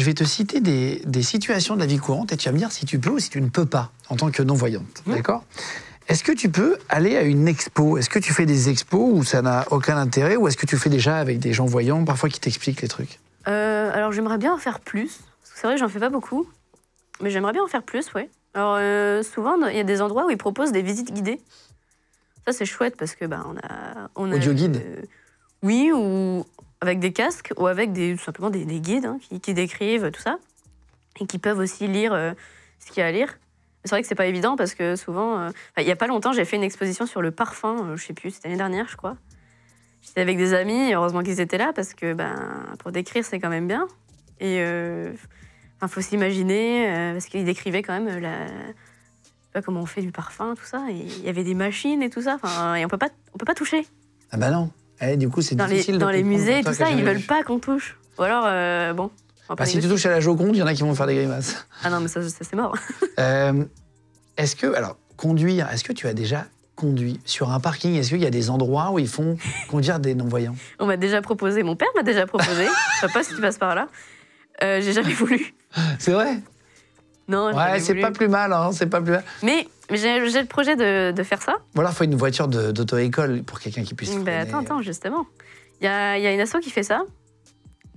je vais te citer des situations de la vie courante et tu vas me dire si tu peux ou si tu ne peux pas en tant que non-voyante. D'accord ? Est-ce que tu peux aller à une expo ? Est-ce que tu fais des expos où ça n'a aucun intérêt ou est-ce que tu fais déjà avec des gens voyants parfois qui t'expliquent les trucs ? Alors j'aimerais bien en faire plus. Parce que c'est vrai que j'en fais pas beaucoup. Mais j'aimerais bien en faire plus, ouais. Alors souvent, il y a des endroits où ils proposent des visites guidées. Ça, c'est chouette parce que on a Audio guide oui, ou avec des casques ou avec tout simplement des guides qui décrivent tout ça et qui peuvent aussi lire ce qu'il y a à lire. C'est vrai que c'est pas évident parce que souvent, il y a pas longtemps, j'ai fait une exposition sur le parfum, je sais plus, c'était l'année dernière, je crois. J'étais avec des amis, heureusement qu'ils étaient là parce que pour décrire, c'est quand même bien. Et faut s'imaginer, parce qu'ils décrivaient quand même je sais pas comment on fait du parfum, tout ça. Et il y avait des machines et tout ça, et on peut pas toucher. Ah bah non. Du coup, c'est difficile dans de les comprendre musées, pour toi tout ça, qui as ils jamais veulent vu. pas qu'on touche. Ou alors, bon. Si tu touches à la Joconde, il y en a qui vont faire des grimaces. Ah non, mais ça c'est mort. Est-ce que, alors, conduire, est-ce que tu as déjà conduit sur un parking ? Est-ce qu'il y a des endroits où ils font conduire des non-voyants ? On m'a déjà proposé, mon père m'a déjà proposé. Je sais pas si tu passes par là. J'ai jamais voulu. C'est vrai ? Non, j'ai Ouais, jamais c'est voulu. pas plus mal, hein, c'est pas plus mal. Mais j'ai le projet de faire ça. Ou alors, il faut une voiture d'auto-école pour quelqu'un qui puisse freiner. Attends, justement. Il y a une asso qui fait ça.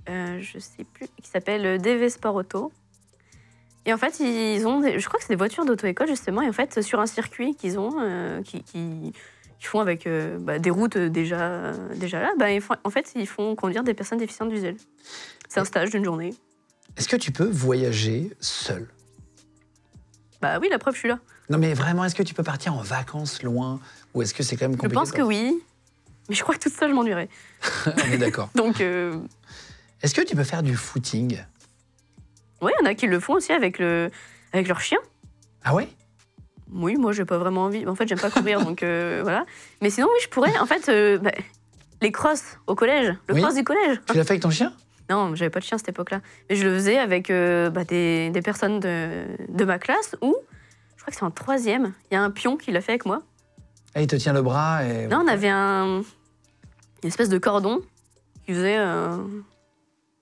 Je sais plus, qui s'appelle DV Sport Auto. Et en fait, ils ont, je crois que c'est des voitures d'auto-école, justement. Et en fait, sur un circuit qu'ils ont, qui font avec des routes déjà là, ils font conduire des personnes déficientes visuelles. C'est un stage d'une journée. Est-ce que tu peux voyager seul ? Bah oui, la preuve, je suis là. Non, mais vraiment, est-ce que tu peux partir en vacances loin ? Ou est-ce que c'est quand même Je compliqué ? pense que oui. Mais je crois que toute seule, je m'ennuierais. On est d'accord. Donc, Est-ce que tu peux faire du footing ? oui, il y en a qui le font aussi avec leur chien. Ah ouais ? Oui, moi, j'ai pas vraiment envie. En fait, j'aime pas courir, donc voilà. Mais sinon, oui, je pourrais. En fait, les crosses au collège, le Oui. cross du collège. Tu l'as fait avec ton chien ? Non, j'avais pas de chien à cette époque-là. Mais je le faisais avec des personnes de ma classe où, je crois que c'est en 3e, il y a un pion qui l'a fait avec moi. Ah, il te tient le bras et... Là, on avait une espèce de cordon qui faisait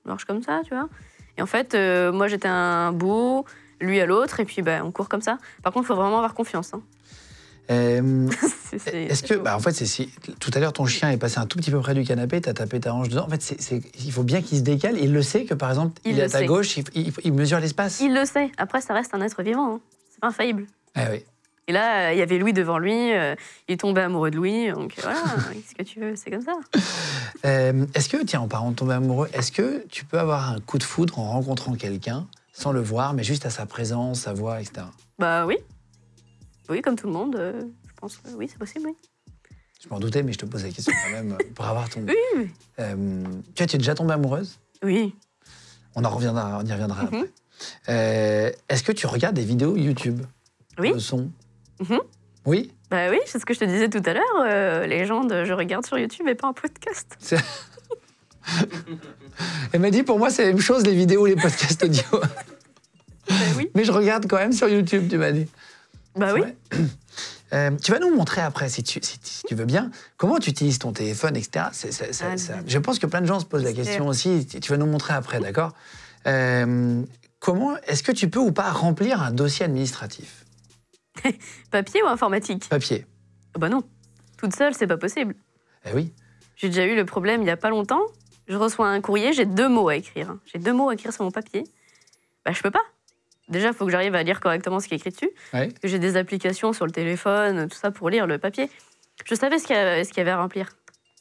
marche comme ça, tu vois. Et en fait, moi, j'étais à un bout, lui à l'autre, et puis on court comme ça. Par contre, il faut vraiment avoir confiance. Hein. Est-ce que, en fait, tout à l'heure, ton chien est passé un tout petit peu près du canapé, t'as tapé ta hanche dedans. En fait, il faut bien qu'il se décale. Il le sait que, par exemple, il est à ta gauche, il mesure l'espace. Il le sait. Après, ça reste un être vivant. Hein. C'est pas infaillible. Ah oui. Et là, il y avait Louis devant lui. Il est tombé amoureux de Louis. Donc voilà, qu'est-ce que tu veux, c'est comme ça. Est-ce que, tiens, en parlant de tomber amoureux, est-ce que tu peux avoir un coup de foudre en rencontrant quelqu'un, sans le voir, mais juste à sa présence, sa voix, etc. Bah oui. Oui, comme tout le monde, je pense que oui, c'est possible, oui. Je m'en doutais, mais je te pose la question quand même pour avoir ton... Oui. Tu es déjà tombée amoureuse ? Oui. On y reviendra après. Est-ce que tu regardes des vidéos YouTube ? Oui. Le son ? Mhm. Oui ? Bah oui, c'est ce que je te disais tout à l'heure. Les gens, je regarde sur YouTube et pas en podcast. Elle m'a dit, pour moi, c'est la même chose, les vidéos, les podcasts audio. Oui. Mais je regarde quand même sur YouTube, tu m'as dit. Bah oui. Tu vas nous montrer après, si tu veux bien, comment tu utilises ton téléphone, etc. Je pense que plein de gens se posent la question aussi. Tu vas nous montrer après, d'accord ? Comment est-ce que tu peux ou pas remplir un dossier administratif ? Papier ou informatique ? Papier. Bah non. Toute seule, c'est pas possible. Eh oui. J'ai déjà eu le problème il y a pas longtemps. Je reçois un courrier, j'ai 2 mots à écrire. J'ai 2 mots à écrire sur mon papier. Bah je peux pas. Déjà, il faut que j'arrive à lire correctement ce qui est écrit dessus. Ouais. Parce que j'ai des applications sur le téléphone, tout ça, pour lire le papier. Je savais ce qu'il y avait à remplir.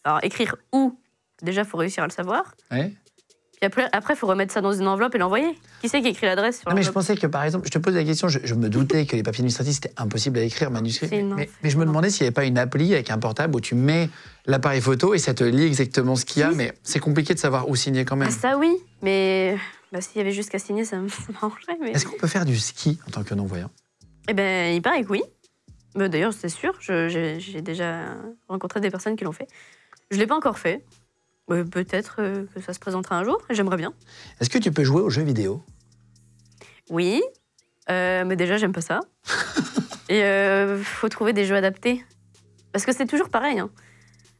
Alors, écrire où ? Déjà, il faut réussir à le savoir. Ouais. Puis après, il faut remettre ça dans une enveloppe et l'envoyer. Qui c'est qui écrit l'adresse sur Non, mais je l'enveloppe ? pensais que, par exemple, je te pose la question, je me doutais que les papiers administratifs, c'était impossible à écrire manuscrit. Mais je me demandais s'il n'y avait pas une appli avec un portable où tu mets l'appareil photo et ça te lit exactement ce qu'il y a, mais c'est compliqué de savoir où signer quand même. Ah, ça, oui. Mais s'il y avait juste qu'à signer, ça m'arrangerait. Mais... Est-ce qu'on peut faire du ski en tant que non-voyant ? Eh ben, il paraît que oui. Mais d'ailleurs, c'est sûr. J'ai déjà rencontré des personnes qui l'ont fait. Je ne l'ai pas encore fait. Peut-être que ça se présentera un jour. J'aimerais bien. Est-ce que tu peux jouer aux jeux vidéo ? Oui. Mais déjà, j'aime pas ça. Et faut trouver des jeux adaptés. Parce que c'est toujours pareil. Hein.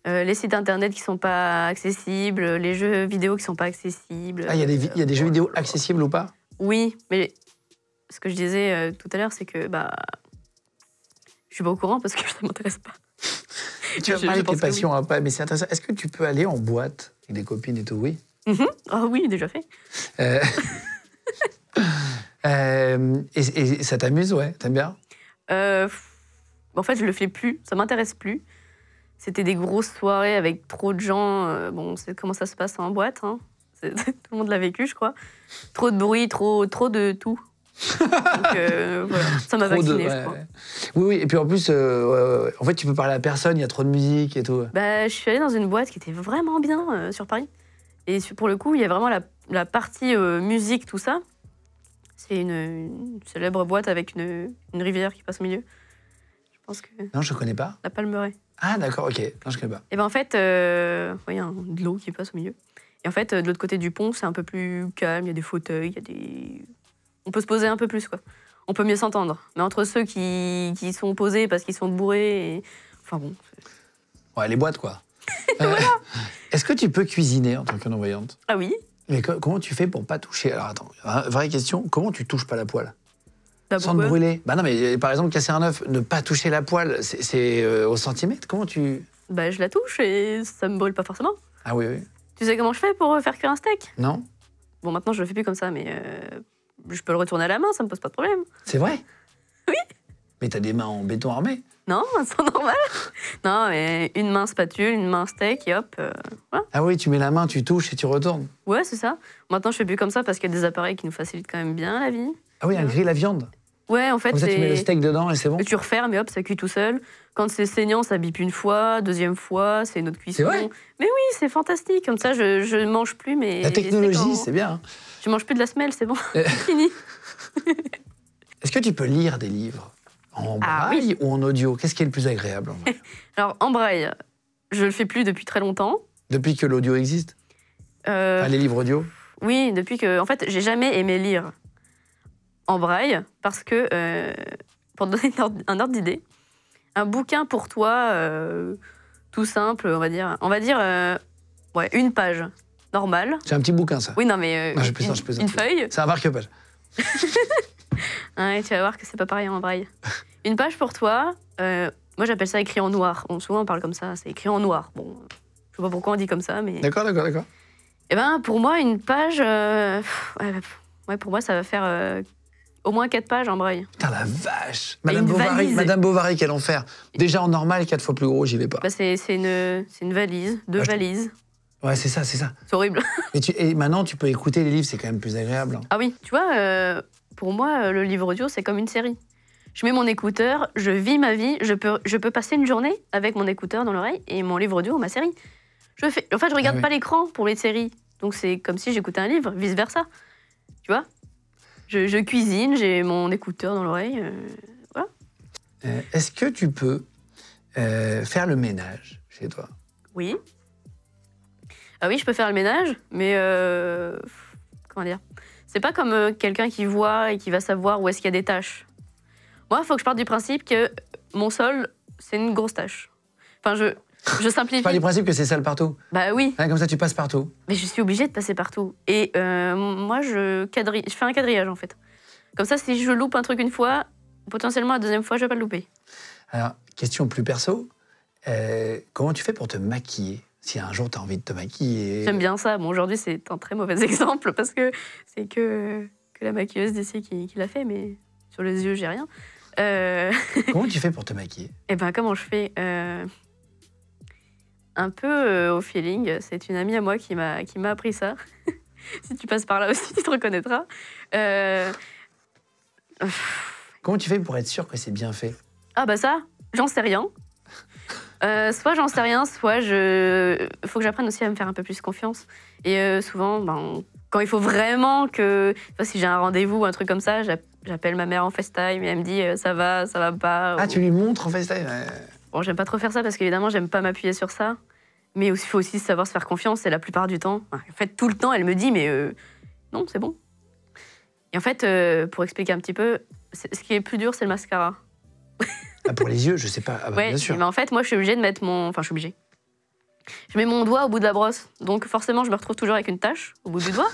les sites internet qui sont pas accessibles, les jeux vidéo qui sont pas accessibles. Ah, il y a des jeux vidéo accessibles ou pas? Oui, mais ce que je disais tout à l'heure, c'est que je suis pas au courant parce que ça m'intéresse pas. Tu vas parler de tes passions après, mais c'est intéressant. Est-ce que tu peux aller en boîte avec des copines et tout? Oui. Ah oui, déjà fait. Et ça t'amuse, ouais? T'aimes bien? En fait, je le fais plus, ça m'intéresse plus. C'était des grosses soirées avec trop de gens. Bon, c'est comment ça se passe en boîte. Hein. Tout le monde l'a vécu, je crois. Trop de bruit, trop de tout. Donc voilà, ça m'a vacciné, je crois. Oui, et puis en plus, en fait, tu peux parler à personne, il y a trop de musique et tout. Je suis allée dans une boîte qui était vraiment bien sur Paris. Et pour le coup, il y a vraiment la partie musique, tout ça. C'est une célèbre boîte avec une rivière qui passe au milieu. Je pense que... Non, je connais pas. La Palmeraie. Ah, d'accord, ok. Non, je connais pas. Et en fait, il y a de l'eau qui passe au milieu. Et en fait, de l'autre côté du pont, c'est un peu plus calme, il y a des fauteuils, il y a des... On peut se poser un peu plus, quoi. On peut mieux s'entendre. Mais entre ceux qui sont posés parce qu'ils sont bourrés, enfin bon... Ouais, les boîtes, quoi. Voilà. Est-ce que tu peux cuisiner en tant que non-voyante? Ah oui. Mais comment tu fais pour pas toucher? Alors attends, vraie question, comment tu touches pas la poêle? Sans te Pourquoi? brûler? Bah non, mais par exemple, casser un œuf, ne pas toucher la poêle, c'est au centimètre? Comment tu... Je la touche et ça me brûle pas forcément. Ah oui, oui. Tu sais comment je fais pour faire cuire un steak? Non? Bon, maintenant, je le fais plus comme ça, mais je peux le retourner à la main, ça me pose pas de problème. C'est vrai? Oui. Mais t'as des mains en béton armé? Non, c'est normal. Non, mais une main spatule, une main steak, et hop, voilà. Ah oui, tu mets la main, tu touches et tu retournes. Ouais, c'est ça. Maintenant, je fais plus comme ça parce qu'il y a des appareils qui nous facilitent quand même bien la vie. Ah oui, un grill à viande? Ouais, en fait, comme ça, tu mets le steak dedans et c'est bon? Tu refermes et hop, ça cuit tout seul. Quand c'est saignant, ça bip une fois, deuxième fois, c'est une autre cuisson. C'est vrai? Mais oui, c'est fantastique. Comme ça, je mange plus, mais... La technologie, c'est bien. Je mange plus de la semelle, c'est bon. Fini. Est-ce que tu peux lire des livres? En braille ou en audio? Qu'est-ce qui est le plus agréable en braille? Alors, en braille, je le fais plus depuis très longtemps. Depuis que l'audio existe? Enfin, les livres audio? Oui, depuis que... En fait, j'ai jamais aimé lire en braille parce que, pour te donner un ordre d'idée, un bouquin pour toi, tout simple, on va dire ouais, une page normale. C'est un petit bouquin, ça? Oui, non, mais non, une feuille. C'est un marque-page. Ouais, tu vas voir que c'est pas pareil en braille. Une page pour toi, moi j'appelle ça écrit en noir. Souvent on parle comme ça, c'est écrit en noir. Bon, je sais pas pourquoi on dit comme ça, mais... D'accord. Eh ben, pour moi, une page... ouais, pour moi, ça va faire au moins 4 pages en braille. Putain, la vache! Madame Bovary, quel enfer! Déjà en normal, 4 fois plus gros, j'y vais pas. C'est une valise, 2 valises. Ouais, c'est ça. C'est horrible. Et maintenant, tu peux écouter les livres, c'est quand même plus agréable. Ah oui, tu vois, pour moi, le livre audio, c'est comme une série. Je mets mon écouteur, je vis ma vie, je peux passer une journée avec mon écouteur dans l'oreille et mon livre audio, ma série. En fait, je regarde pas l'écran pour les séries. Donc c'est comme si j'écoutais un livre, vice-versa. Tu vois? Je cuisine, j'ai mon écouteur dans l'oreille. Voilà. Est-ce que tu peux faire le ménage chez toi? Oui. Ah oui, je peux faire le ménage, mais comment dire? C'est pas comme quelqu'un qui voit et qui va savoir où est-ce qu'il y a des tâches. Moi, il faut que je parte du principe que mon sol, c'est une grosse tâche. Enfin, je simplifie. Tu pars du principe que c'est sale partout? Bah oui. Comme ça, tu passes partout. Mais je suis obligée de passer partout. Et moi, je fais un quadrillage, en fait. Comme ça, si je loupe un truc une fois, potentiellement la deuxième fois, je vais pas le louper. Alors, question plus perso. Comment tu fais pour te maquiller? Si un jour tu as envie de te maquiller... J'aime bien ça. Bon, aujourd'hui, c'est un très mauvais exemple parce que c'est que la maquilleuse d'ici qui l'a fait, mais sur les yeux, j'ai rien. Comment tu fais pour te maquiller? Eh ben, comment je fais un peu au feeling. C'est une amie à moi qui m'a appris ça. Si tu passes par là aussi, tu te reconnaîtras. Comment tu fais pour être sûr que c'est bien fait? Ah bah ça, j'en sais rien. Soit j'en sais rien, soit faut que j'apprenne aussi à me faire un peu plus confiance. Et souvent, quand il faut vraiment que... si j'ai un rendez-vous ou un truc comme ça, j'appelle ma mère en FaceTime et elle me dit ça va pas. Ah, tu lui montres en FaceTime? Bon, j'aime pas trop faire ça parce qu'évidemment, j'aime pas m'appuyer sur ça. Mais il faut aussi savoir se faire confiance et la plupart du temps, en fait, tout le temps, elle me dit mais non, c'est bon. Et en fait, pour expliquer un petit peu, ce qui est plus dur, c'est le mascara. Ah, pour les yeux, je sais pas. Ah bah, ouais, bien sûr. Mais en fait, moi, je suis obligée de mettre mon... Enfin, je suis obligée. Je mets mon doigt au bout de la brosse, donc forcément je me retrouve toujours avec une tache au bout du doigt.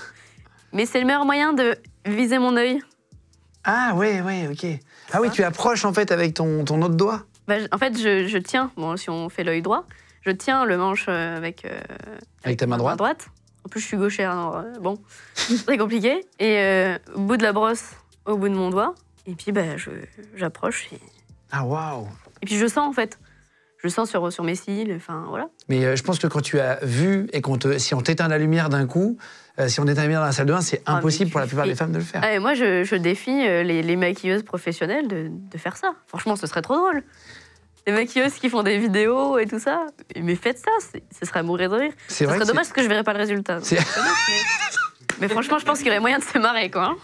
Mais c'est le meilleur moyen de viser mon œil. Ah ouais, ok. Ah oui, tu approches en fait avec ton autre doigt. Bah, en fait, je tiens, bon, si on fait l'œil droit, je tiens le manche avec ta main droite. En plus, je suis gauchère, alors bon, c'est très compliqué. Et au bout de la brosse, au bout de mon doigt, et puis bah, j'approche. Ah waouh. Et puis je sens en fait. Je sens sur mes cils, enfin voilà. Mais je pense que quand tu as vu et si on t'éteint la lumière d'un coup, si on éteint la lumière dans la salle de bain, c'est impossible pour la plupart des femmes de le faire. Ah, et moi, je défie les maquilleuses professionnelles de faire ça. Franchement, ce serait trop drôle. Les maquilleuses qui font des vidéos et tout ça, mais faites ça, ce serait à mourir de rire. Ce serait dommage parce que je verrais pas le résultat. Mais franchement, je pense qu'il y aurait moyen de se marrer, quoi. Hein.